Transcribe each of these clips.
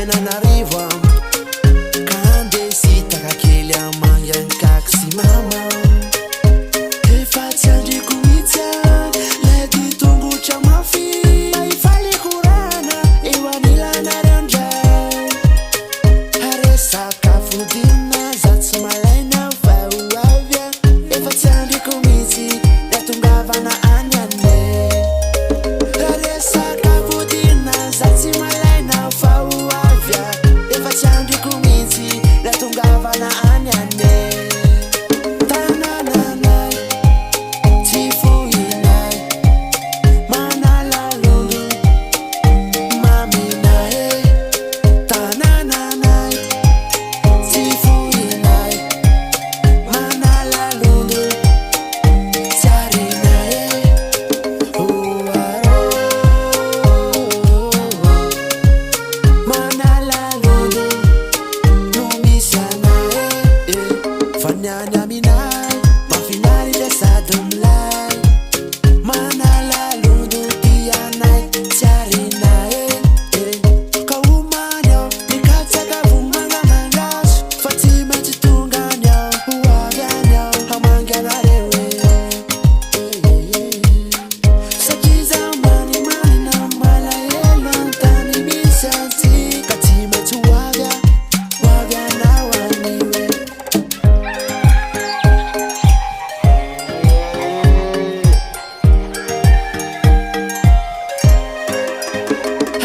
Antananarivo Kandesita kakely amangankako sy mama efa tsy andriko mihitsy lay ditongotra mafy ifalikorana eo anilanareo ndray aresakafodina za tsy malaina va ho avy efa tsy andriko mihitsy la tongavana any ane aresakafodina za tsy malaina va ho avy efa tsy andriko mihitsy la tongavana any ane tanananay tsy fohinay manalalondo maminay tanananay tsy fohinay manalalondo tsarinay oaro manalalondo no misy anay fa niany aminay mafinary le sady milay manalalondo tianay tsarinay ka omany aho nikatsaka vomangamangaso fa tsy maintsy tongany aho ho avy any aho hamanganareo satria zaho manimanina malahelo antany misy antsika tsy maintsy ho avy anao aniwe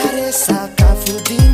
aresakafodina